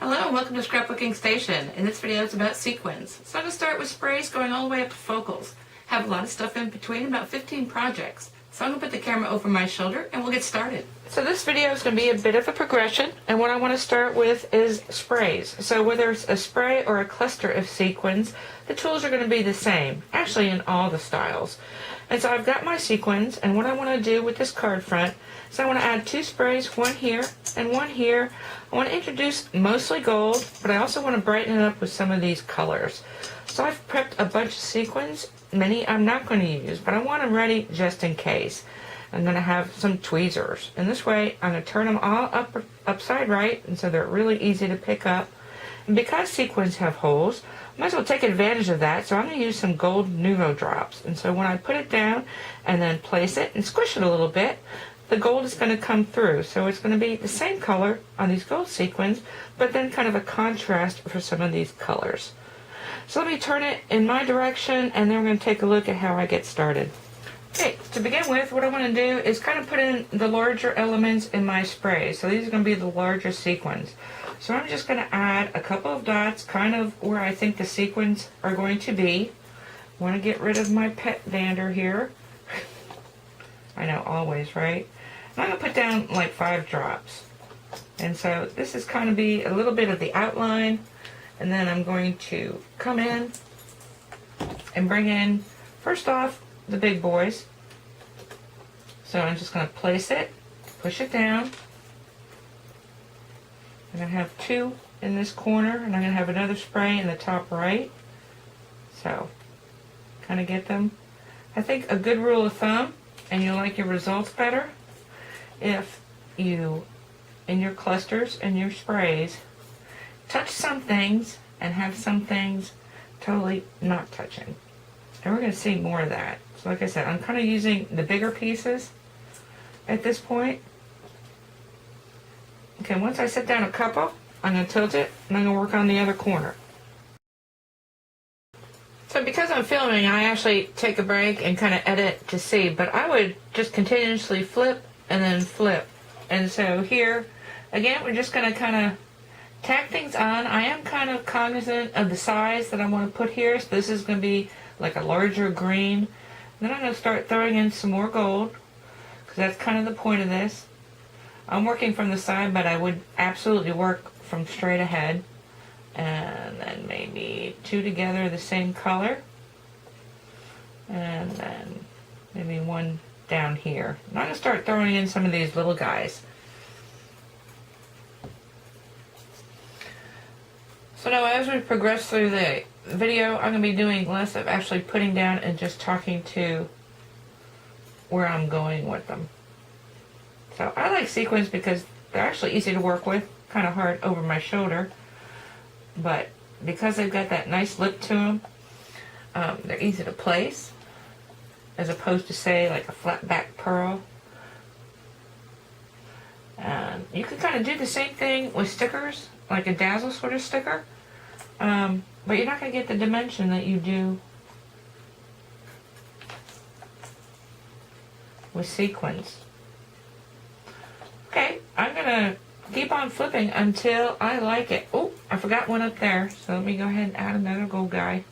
Hello and welcome to Scrapbooking Station. In this video it's about sequins. So I'm going to start with sprays going all the way up to focals. Have a lot of stuff in between, about 15 projects. So I'm going to put the camera over my shoulder and we'll get started. So this video is going to be a bit of a progression, and what I want to start with is sprays. So whether it's a spray or a cluster of sequins, the tools are going to be the same, actually in all the styles. And so I've got my sequins, and what I want to do with this card front is I want to add 2 sprays, one here and one here. I want to introduce mostly gold, but I also want to brighten it up with some of these colors. So I've prepped a bunch of sequins. Many I'm not going to use, but I want them ready just in case. I'm going to have some tweezers, and this way I'm going to turn them all upside right, and so they're really easy to pick up. And because sequins have holes, I might as well take advantage of that, so I'm going to use some gold Nuvo drops. And so when I put it down and then place it and squish it a little bit, the gold is going to come through. So it's going to be the same color on these gold sequins, but then kind of a contrast for some of these colors. So let me turn it in my direction, and then we're going to take a look at how I get started. Okay, to begin with, what I want to do is kind of put in the larger elements in my spray. So these are going to be the larger sequins. So I'm just going to add a couple of dots, kind of where I think the sequins are going to be. I want to get rid of my pet dander here. I know, always, right? And I'm going to put down like 5 drops. And so this is kind of be a little bit of the outline. And then I'm going to come in and bring in, first off, the big boys. So I'm just going to place it, push it down. I'm going to have 2 in this corner, and I'm going to have another spray in the top right. So, kind of get them. I think a good rule of thumb, and you'll like your results better, if you, in your clusters and your sprays, touch some things and have some things totally not touching. And we're going to see more of that. So like I said, I'm kind of using the bigger pieces at this point. Okay, once I set down a couple, I'm going to tilt it, and I'm going to work on the other corner. So because I'm filming, I actually take a break and kind of edit to see, but I would just continuously flip and then flip. And so here, again, we're just going to kind of tack things on. I am kind of cognizant of the size that I want to put here, so this is going to be like a larger green. Then I'm going to start throwing in some more gold, because that's kind of the point of this. I'm working from the side, but I would absolutely work from straight ahead. And then maybe 2 together the same color. And then maybe 1 down here. And I'm going to start throwing in some of these little guys. So now as we progress through the video, I'm going to be doing less of actually putting down and just talking to where I'm going with them. So I like sequins because they're actually easy to work with, kind of hard over my shoulder, but because they've got that nice lip to them, they're easy to place, as opposed to say like a flat back pearl. And you can kind of do the same thing with stickers, like a dazzle sort of sticker, but you're not going to get the dimension that you do with sequins. Okay, I'm going to keep on flipping until I like it. Oh, I forgot one up there, so let me go ahead and add another gold guy.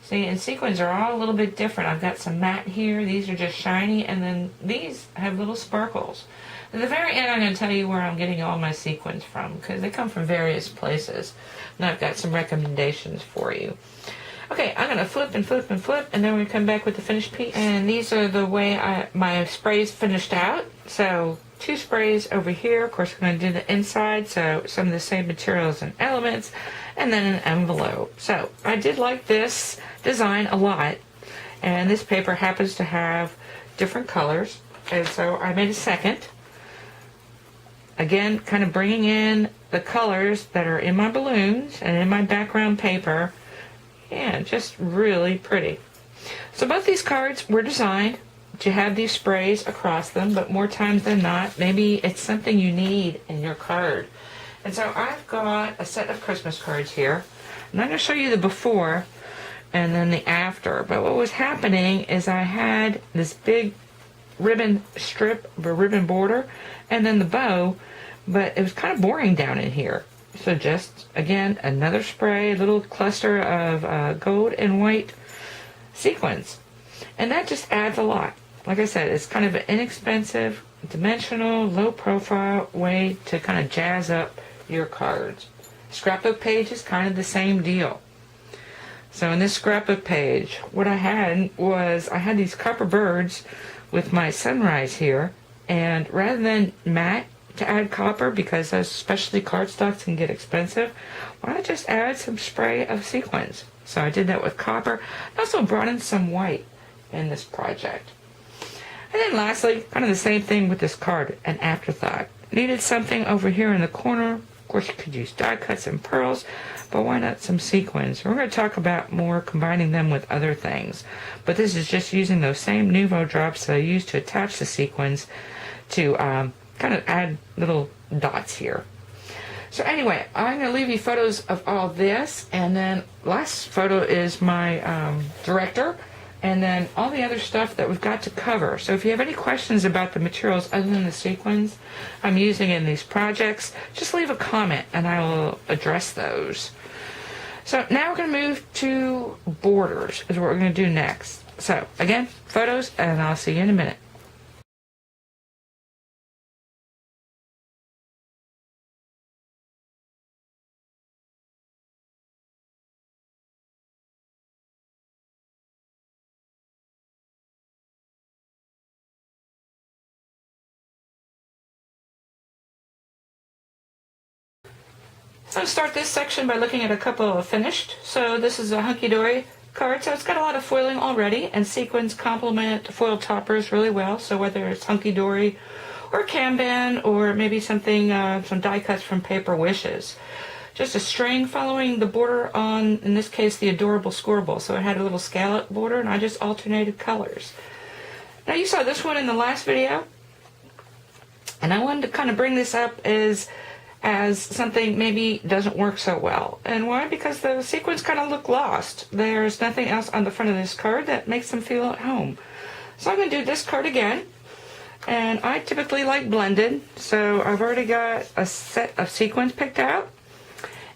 See, and sequins are all a little bit different. I've got some matte here. These are just shiny, and then these have little sparkles. At the very end, I'm going to tell you where I'm getting all my sequins from, because they come from various places. And I've got some recommendations for you. Okay, I'm going to flip and flip and flip, and then we're going to come back with the finished piece. And these are the way my sprays finished out. So 2 sprays over here. Of course, we're going to do the inside, so some of the same materials and elements, and then an envelope. So I did like this design a lot, and this paper happens to have different colors, and so I made a second. Again, kind of bringing in the colors that are in my balloons and in my background paper. Yeah, just really pretty. So both these cards were designed to have these sprays across them, but more times than not, maybe it's something you need in your card. And so I've got a set of Christmas cards here. And I'm going to show you the before and then the after. But what was happening is I had this big ribbon strip, or ribbon border, and then the bow but it was kind of boring down in here. So just, again, another spray, a little cluster of gold and white sequins. And that just adds a lot. Like I said, it's kind of an inexpensive, dimensional, low-profile way to kind of jazz up your cards. Scrapbook page is kind of the same deal. So in this scrapbook page, what I had was I had these copper birds with my sunrise here, and rather than matte to add copper, because those specialty cardstocks can get expensive, why not just add some spray of sequins? So I did that with copper. I also brought in some white in this project. And then lastly, kind of the same thing with this card, an afterthought. Needed something over here in the corner. Of course, you could use die cuts and pearls, but why not some sequins? We're going to talk about more combining them with other things. But this is just using those same Nuvo drops that I used to attach the sequins to kind of add little dots here. So anyway, I'm going to leave you photos of all this, and then last photo is my director, and then all the other stuff that we've got to cover. So if you have any questions about the materials other than the sequins I'm using in these projects, just leave a comment and I will address those. So now we're going to move to borders is what we're going to do next. So again, photos, and I'll see you in a minute. So I'll start this section by looking at a couple of finished. So this is a hunky-dory card. So it's got a lot of foiling already, and sequins complement foil toppers really well. So whether it's hunky-dory or Kanban, or maybe something, some die cuts from Paper Wishes. Just a string following the border on, in this case, the Adorable Scoreable. So it had a little scallop border, and I just alternated colors. Now you saw this one in the last video, and I wanted to kind of bring this up as something maybe doesn't work so well. And why? Because the sequins kind of look lost. There's nothing else on the front of this card that makes them feel at home. So I'm going to do this card again. And I typically like blended. So I've already got a set of sequins picked out.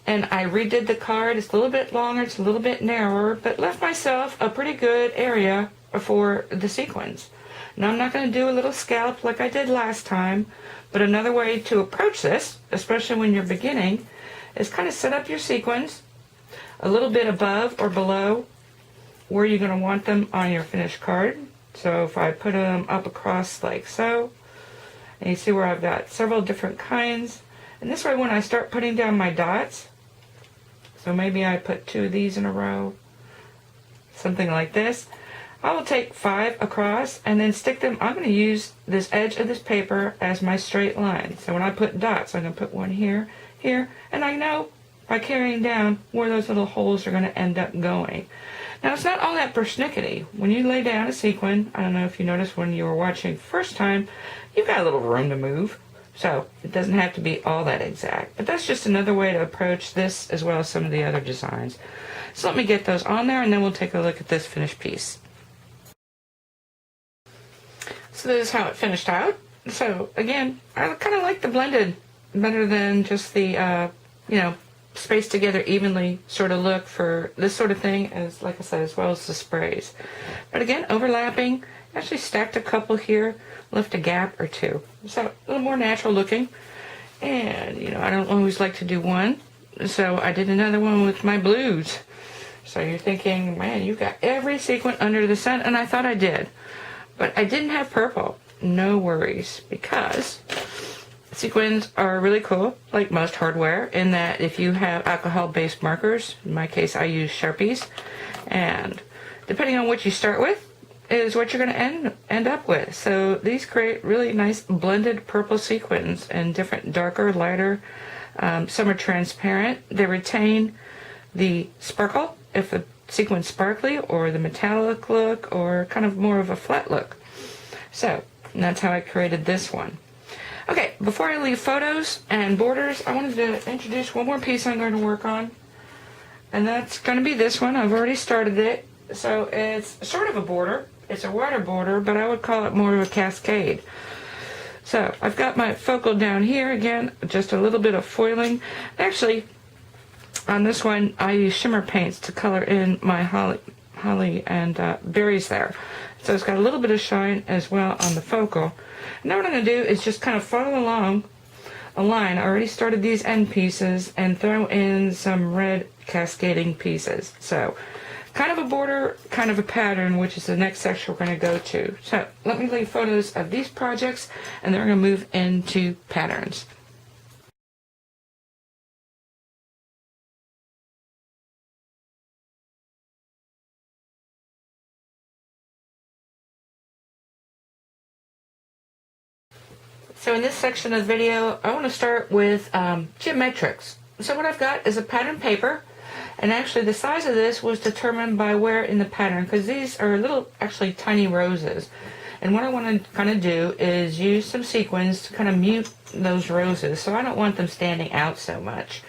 And I redid the card. It's a little bit longer, it's a little bit narrower, but left myself a pretty good area for the sequins. Now I'm not going to do a little scallop like I did last time, but another way to approach this, especially when you're beginning, is kind of set up your sequins a little bit above or below where you're going to want them on your finished card. So if I put them up across like so, and you see where I've got several different kinds, and this way when I start putting down my dots, so maybe I put 2 of these in a row, something like this, I will take 5 across and then stick them. I'm going to use this edge of this paper as my straight line. So when I put dots, I'm going to put one here, here, and I know by carrying down where those little holes are going to end up going. Now it's not all that persnickety. When you lay down a sequin, I don't know if you noticed when you were watching the first time, you've got a little room to move. So it doesn't have to be all that exact. But that's just another way to approach this as well as some of the other designs. So let me get those on there, and then we'll take a look at this finished piece. So this is how it finished out. So again, I kind of like the blended better than just the, spaced together evenly sort of look for this sort of thing, as like I said, as well as the sprays. But again, overlapping, actually stacked a couple here, left a gap or 2. So a little more natural looking. And, I don't always like to do one. So I did another one with my blues. So you're thinking, man, you got every sequin under the sun, and I thought I did. But I didn't have purple. No worries, because sequins are really cool, like most hardware, in that if you have alcohol-based markers, in my case I use Sharpies, and depending on what you start with is what you're going to end up with. So these create really nice blended purple sequins in different darker, lighter, some are transparent. They retain the sparkle if the sequin sparkly, or the metallic look, or kind of more of a flat look. So that's how I created this one. Okay, before I leave photos and borders, I wanted to introduce one more piece I'm going to work on, and that's going to be this one. I've already started it. So it's sort of a border. It's a wider border, but I would call it more of a cascade. So I've got my focal down here again, just a little bit of foiling. Actually, on this one, I use shimmer paints to color in my holly and berries there. So it's got a little bit of shine as well on the focal. Now what I'm going to do is just kind of follow along a line. I already started these end pieces and throw in some red cascading pieces. So kind of a border, kind of a pattern, which is the next section we're going to go to. So let me leave photos of these projects, and then we're going to move into patterns. So in this section of the video, I want to start with geometrics. So what I've got is a pattern paper, and actually the size of this was determined by where in the pattern, because these are little, actually tiny roses. And what I want to kind of do is use some sequins to kind of mute those roses, so I don't want them standing out so much.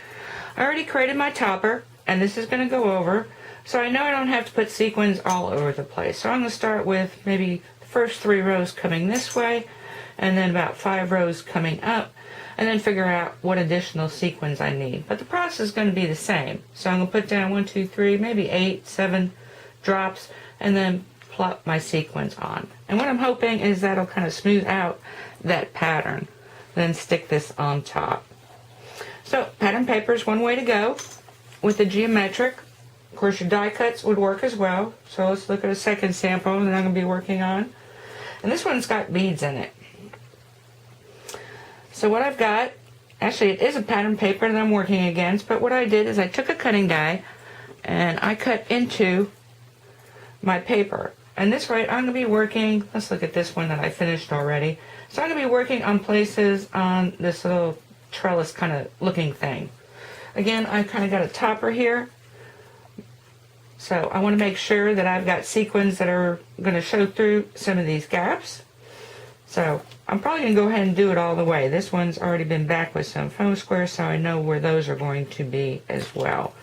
I already created my topper, and this is going to go over, so I know I don't have to put sequins all over the place. So I'm going to start with maybe the first 3 rows coming this way, and then about 5 rows coming up, and then figure out what additional sequins I need. But the process is going to be the same. So I'm going to put down 1, 2, 3, maybe 8, 7 drops, and then plop my sequins on. And what I'm hoping is that'll kind of smooth out that pattern. Then stick this on top. So pattern paper is one way to go with the geometric. Of course, your die cuts would work as well. So let's look at a second sample that I'm going to be working on. And this one's got beads in it. So what I've got, actually it is a pattern paper that I'm working against, but what I did is I took a cutting die and I cut into my paper. And this way I'm going to be working, let's look at this one that I finished already. So I'm going to be working on places on this little trellis kind of looking thing. Again, I kind of got a topper here. So I want to make sure that I've got sequins that are going to show through some of these gaps. So I'm probably going to go ahead and do it all the way. This one's already been back with some foam squares, so I know where those are going to be as well.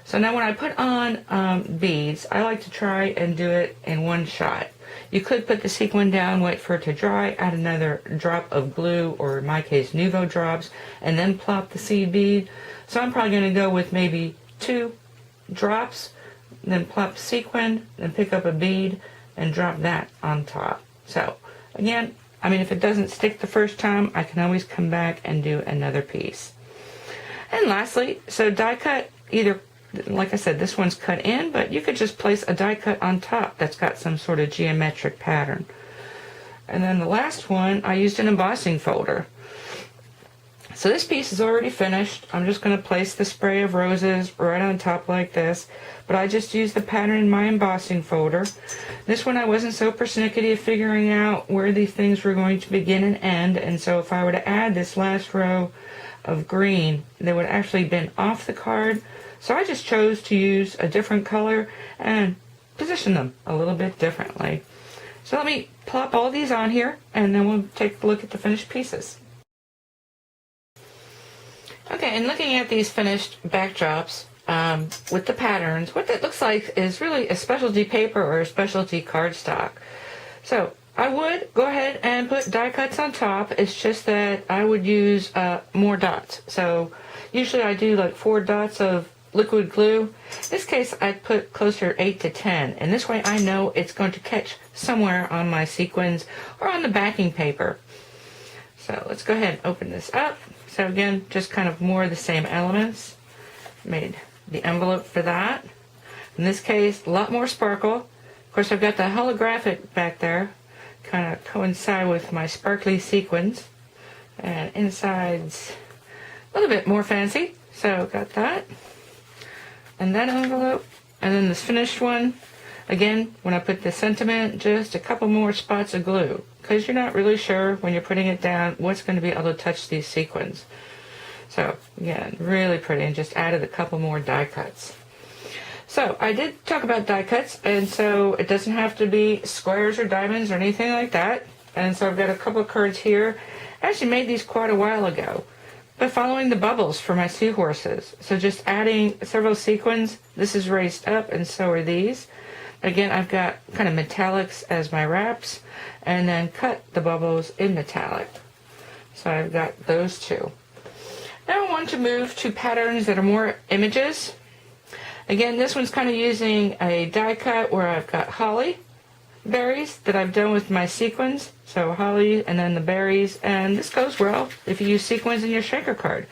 So now when I put on beads, I like to try and do it in one shot. You could put the sequin down, wait for it to dry, add another drop of glue, or in my case, Nuvo drops, and then plop the seed bead. So I'm probably going to go with maybe 2 drops, then plop sequin, then pick up a bead, and drop that on top. So again, I mean, if it doesn't stick the first time, I can always come back and do another piece. And lastly, so die cut, either, like I said, this one's cut in, but you could just place a die cut on top that's got some sort of geometric pattern. And then the last one, I used an embossing folder. So this piece is already finished. I'm just going to place the spray of roses right on top like this. But I just used the pattern in my embossing folder. This one I wasn't so persnickety of figuring out where these things were going to begin and end. And so if I were to add this last row of green, they would actually been off the card. So I just chose to use a different color and position them a little bit differently. So let me plop all these on here, and then we'll take a look at the finished pieces. Okay, and looking at these finished backdrops with the patterns, what that looks like is really a specialty paper or a specialty cardstock. So I would go ahead and put die cuts on top. It's just that I would use more dots. So usually I do like 4 dots of liquid glue. In this case, I'd put closer to 8 to 10. And this way I know it's going to catch somewhere on my sequins or on the backing paper. So let's go ahead and open this up. So again, just kind of more of the same elements. Made the envelope for that. In this case, a lot more sparkle. Of course, I've got the holographic back there, kind of coincide with my sparkly sequins. And inside's a little bit more fancy. So got that. And that envelope. And then this finished one. Again, when I put the sentiment, just a couple more spots of glue, because you're not really sure when you're putting it down what's going to be able to touch these sequins. So again, really pretty, and just added a couple more die cuts. So I did talk about die cuts, and so it doesn't have to be squares or diamonds or anything like that. And so I've got a couple of cards here. I actually made these quite a while ago, but following the bubbles for my seahorses. So just adding several sequins. This is raised up, and so are these. Again, I've got kind of metallics as my wraps, and then cut the bubbles in metallic. So I've got those two. Now I want to move to patterns that are more images. Again, this one's kind of using a die cut where I've got holly berries that I've done with my sequins. So holly and then the berries, and this goes well if you use sequins in your shaker card.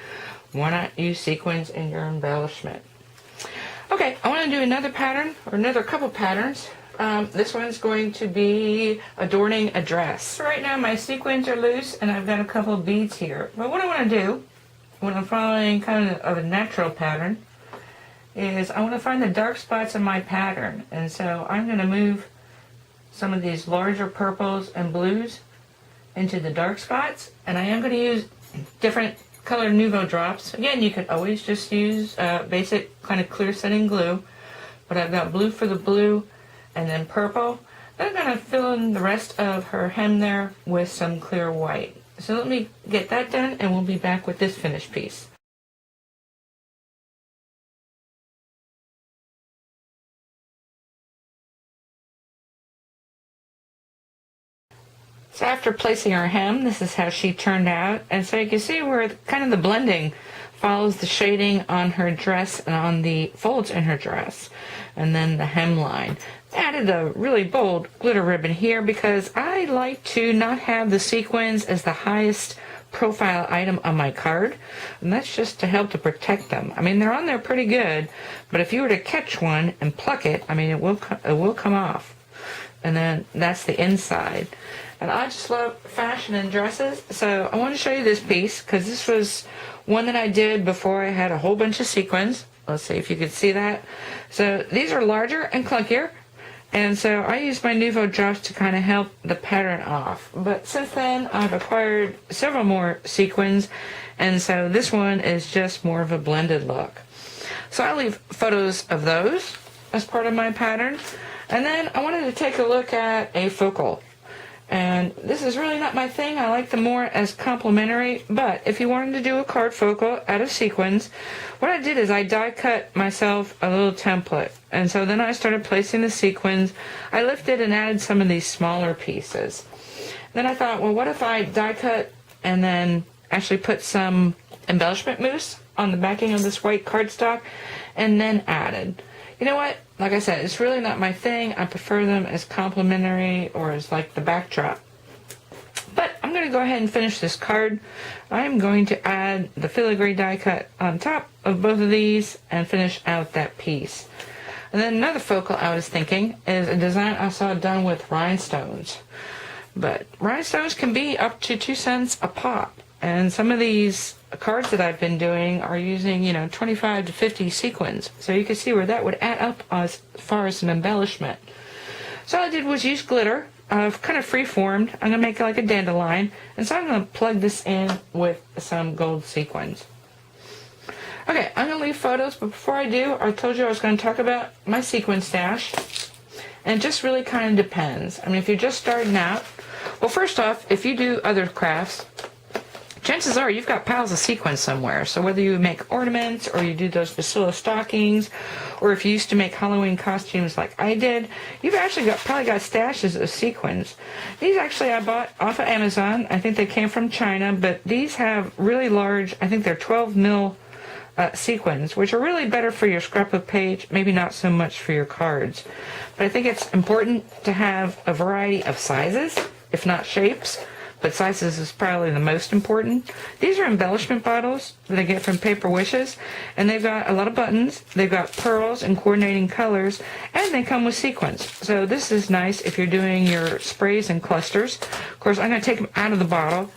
Why not use sequins in your embellishment? Okay, I want to do another pattern, or another couple patterns. This one's going to be adorning a dress. So right now my sequins are loose and I've got a couple of beads here. But what I want to do, when I'm following kind of a natural pattern, is I want to find the dark spots in my pattern. And so I'm going to move some of these larger purples and blues into the dark spots. And I am going to use different color Nuvo drops. Again, you could always just use basic kind of clear setting glue. But I've got blue for the blue and then purple. Then I'm going to fill in the rest of her hem there with some clear white. So let me get that done and we'll be back with this finished piece. So after placing her hem, this is how she turned out. And so you can see where kind of the blending follows the shading on her dress and on the folds in her dress. And then the hemline. Added a really bold glitter ribbon here because I like to not have the sequins as the highest profile item on my card. And that's just to help to protect them. I mean, they're on there pretty good, but if you were to catch one and pluck it, I mean, it will come off. And then that's the inside. And I just love fashion and dresses, so I want to show you this piece because this was one that I did before I had a whole bunch of sequins. Let's see if you can see that. So these are larger and clunkier, and so I use my Nuvo drops to kind of help the pattern off. But since then, I've acquired several more sequins, and so this one is just more of a blended look. So I'll leave photos of those as part of my pattern. And then I wanted to take a look at a focal. And this is really not my thing. I like them more as complementary. But if you wanted to do a card focal out of sequins, what I did is I die cut myself a little template. And so then I started placing the sequins. I lifted and added some of these smaller pieces. Then I thought, well, what if I die cut and then actually put some embellishment mousse on the backing of this white cardstock and then added. You know what? Like I said, it's really not my thing. I prefer them as complementary or as like the backdrop. But I'm going to go ahead and finish this card. I'm going to add the filigree die cut on top of both of these and finish out that piece. And then another focal I was thinking is a design I saw done with rhinestones. But rhinestones can be up to 2 cents a pop. And some of these cards that I've been doing are using, 25 to 50 sequins. So you can see where that would add up as far as an embellishment. So all I did was use glitter. I've kind of free-formed. I'm going to make it like a dandelion. And so I'm going to plug this in with some gold sequins. Okay, I'm going to leave photos, but before I do, I told you I was going to talk about my sequin stash. And it just really kind of depends. I mean, if you're just starting out, well, first off, if you do other crafts, chances are you've got piles of sequins somewhere. So whether you make ornaments or you do those Basilla stockings, or if you used to make Halloween costumes like I did, you've actually probably got stashes of sequins. These actually I bought off of Amazon. I think they came from China, but these have really large, I think they're 12 mil sequins, which are really better for your scrapbook page, maybe not so much for your cards. But I think it's important to have a variety of sizes, if not shapes. But sizes is probably the most important. These are embellishment bottles that I get from Paper Wishes, and they've got a lot of buttons. They've got pearls and coordinating colors, and they come with sequins. So this is nice if you're doing your sprays and clusters. Of course, I'm going to take them out of the bottle,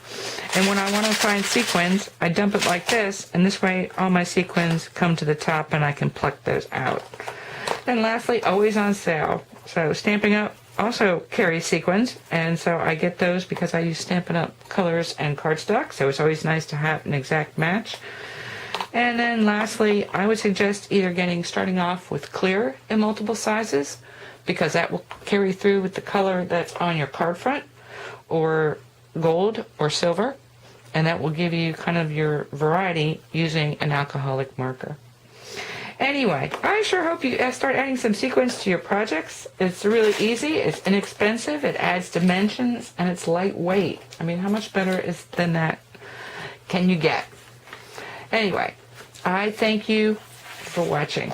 and when I want to find sequins, I dump it like this, and this way all my sequins come to the top, and I can pluck those out. Then lastly, always on sale. So Stampin' Up! Also carries sequins, and so I get those because I use Stampin' Up! Colors and cardstock, so it's always nice to have an exact match. And then lastly, I would suggest either starting off with clear in multiple sizes, because that will carry through with the color that's on your card front, or gold or silver, and that will give you kind of your variety using an alcoholic marker. Anyway, I sure hope you start adding some sequins to your projects. It's really easy, it's inexpensive, it adds dimensions, and it's lightweight. I mean, how much better than that can you get? Anyway, I thank you for watching.